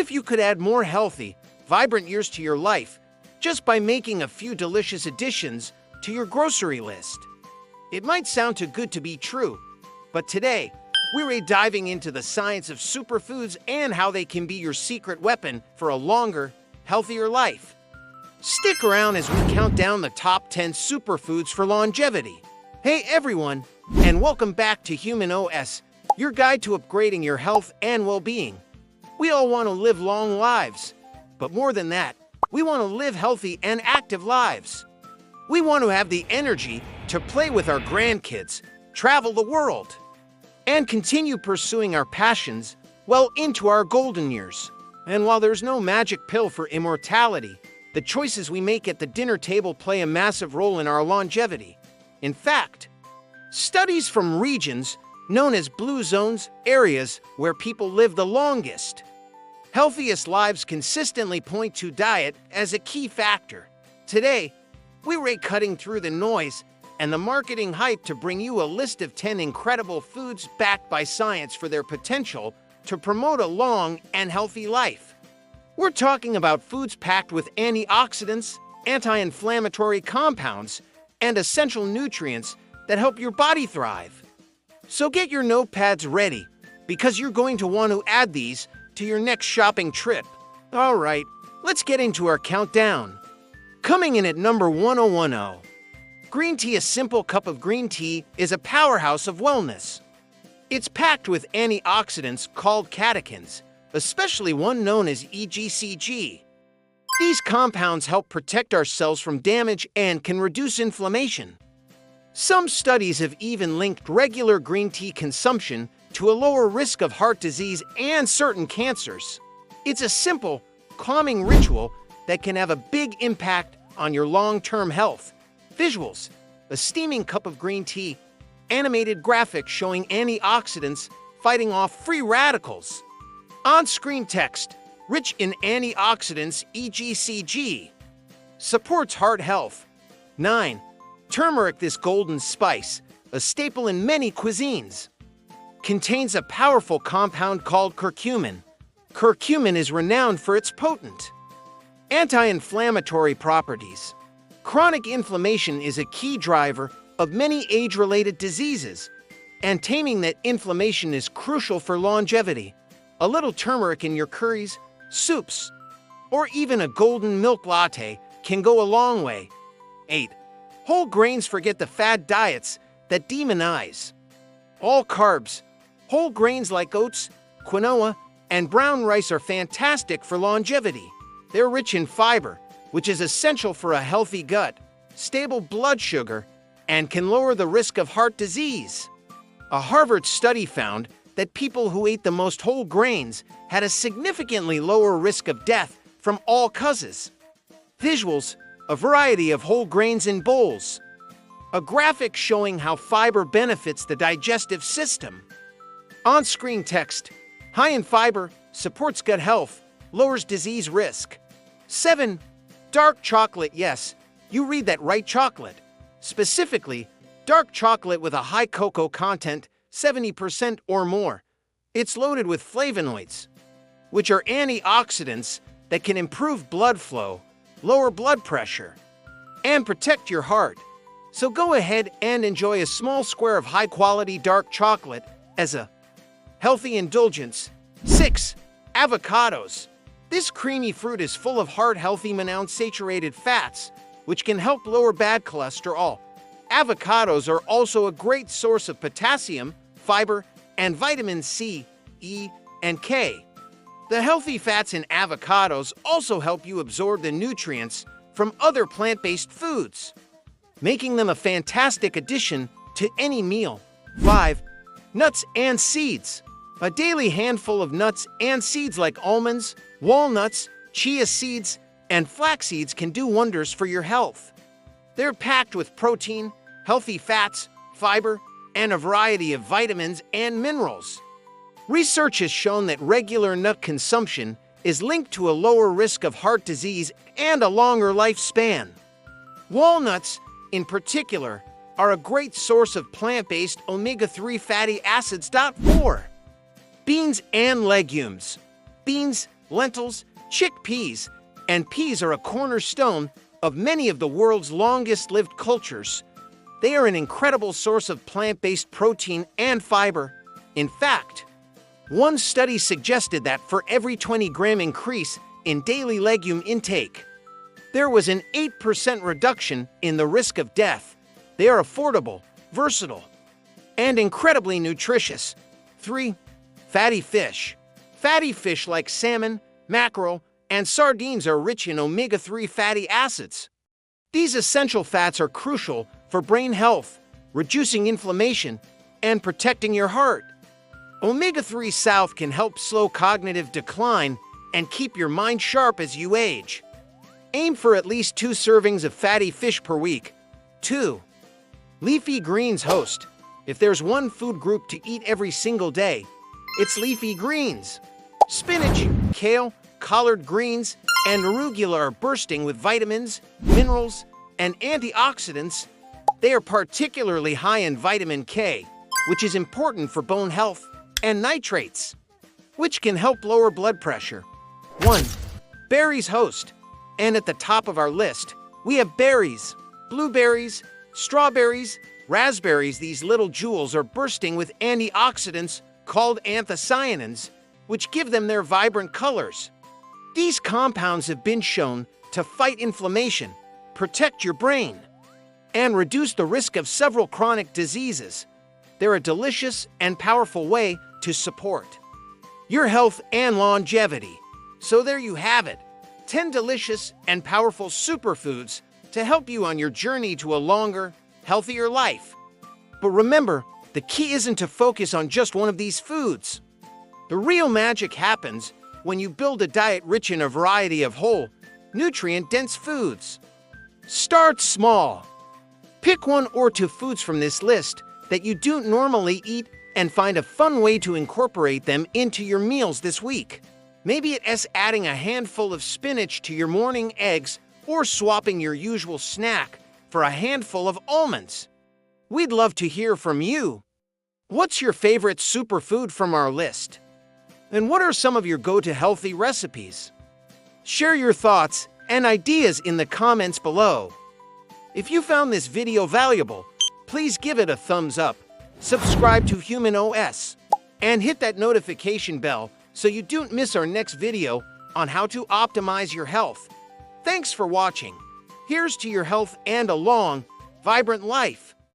if you could add more healthy, vibrant years to your life just by making a few delicious additions to your grocery list? It might sound too good to be true, but today, we're diving into the science of superfoods and how they can be your secret weapon for a longer, healthier life. Stick around as we count down the top 10 superfoods for longevity. Hey everyone, and welcome back to HumanOS, your guide to upgrading your health and well-being. We all want to live long lives, but more than that, we want to live healthy and active lives. We want to have the energy to play with our grandkids, travel the world, and continue pursuing our passions well into our golden years. And while there's no magic pill for immortality, the choices we make at the dinner table play a massive role in our longevity. In fact, studies from regions known as blue zones, areas where people live the longest, healthiest lives, consistently point to diet as a key factor. Today, we're cutting through the noise and the marketing hype to bring you a list of 10 incredible foods backed by science for their potential to promote a long and healthy life. We're talking about foods packed with antioxidants, anti-inflammatory compounds, and essential nutrients that help your body thrive. So get your notepads ready, because you're going to want to add these to your next shopping trip. All right, let's get into our countdown. Coming in at number 1010. Green tea. A simple cup of green tea is a powerhouse of wellness. It's packed with antioxidants called catechins, especially one known as EGCG. These compounds help protect our cells from damage and can reduce inflammation. Some studies have even linked regular green tea consumption to a lower risk of heart disease and certain cancers. It's a simple, calming ritual that can have a big impact on your long-term health. Visuals: a steaming cup of green tea, animated graphics showing antioxidants fighting off free radicals. On-screen text: rich in antioxidants, EGCG. Supports heart health. 9. Turmeric. This golden spice, a staple in many cuisines, contains a powerful compound called curcumin. Curcumin is renowned for its potent anti-inflammatory properties. Chronic inflammation is a key driver of many age-related diseases, and taming that inflammation is crucial for longevity. A little turmeric in your curries, soups, or even a golden milk latte can go a long way. 8. Whole grains. Forget the fad diets that demonize all carbs. Whole grains like oats, quinoa, and brown rice are fantastic for longevity. They're rich in fiber, which is essential for a healthy gut, stable blood sugar, and can lower the risk of heart disease. A Harvard study found that people who ate the most whole grains had a significantly lower risk of death from all causes. Visuals: a variety of whole grains in bowls. A graphic showing how fiber benefits the digestive system. On-screen text: high in fiber, supports gut health, lowers disease risk. 7. Dark chocolate. Yes, you read that right, chocolate. Specifically, dark chocolate with a high cocoa content, 70% or more. It's loaded with flavonoids, which are antioxidants that can improve blood flow, lower blood pressure, and protect your heart. So go ahead and enjoy a small square of high-quality dark chocolate as a healthy indulgence. 6. Avocados. This creamy fruit is full of heart-healthy monounsaturated fats, which can help lower bad cholesterol. Avocados are also a great source of potassium, fiber, and vitamin C, E, and K. The healthy fats in avocados also help you absorb the nutrients from other plant-based foods, making them a fantastic addition to any meal. 5. Nuts and seeds. A daily handful of nuts and seeds like almonds, walnuts, chia seeds, and flax seeds can do wonders for your health. They're packed with protein, healthy fats, fiber, and a variety of vitamins and minerals. Research has shown that regular nut consumption is linked to a lower risk of heart disease and a longer lifespan. Walnuts, in particular, are a great source of plant-based omega-3 fatty acids. 4. Beans and legumes. Beans, lentils, chickpeas, and peas are a cornerstone of many of the world's longest-lived cultures. They are an incredible source of plant-based protein and fiber. In fact, one study suggested that for every 20-gram increase in daily legume intake, there was an 8% reduction in the risk of death. They are affordable, versatile, and incredibly nutritious. 3. Fatty fish. Fatty fish like salmon, mackerel, and sardines are rich in omega-3 fatty acids. These essential fats are crucial for brain health, reducing inflammation, and protecting your heart. Omega-3 South can help slow cognitive decline and keep your mind sharp as you age. Aim for at least 2 servings of fatty fish per week. 2. Leafy greens host. If there's one food group to eat every single day, it's leafy greens. Spinach, kale, collard greens, and arugula are bursting with vitamins, minerals, and antioxidants. They are particularly high in vitamin K, which is important for bone health, and nitrates, which can help lower blood pressure. 1. Berries host. And at the top of our list, we have berries, blueberries, strawberries, raspberries. These little jewels are bursting with antioxidants called anthocyanins, which give them their vibrant colors. These compounds have been shown to fight inflammation, protect your brain, and reduce the risk of several chronic diseases. They're a delicious and powerful way to support your health and longevity. So there you have it, 10 delicious and powerful superfoods to help you on your journey to a longer, healthier life. But remember, the key isn't to focus on just one of these foods. The real magic happens when you build a diet rich in a variety of whole, nutrient-dense foods. Start small. Pick 1 or 2 foods from this list that you don't normally eat and find a fun way to incorporate them into your meals this week. Maybe it's adding a handful of spinach to your morning eggs or swapping your usual snack for a handful of almonds. We'd love to hear from you. What's your favorite superfood from our list? And what are some of your go-to healthy recipes? Share your thoughts and ideas in the comments below. If you found this video valuable, please give it a thumbs up, subscribe to HumanOS, and hit that notification bell so you don't miss our next video on how to optimize your health. Thanks for watching. Here's to your health and a long, vibrant life.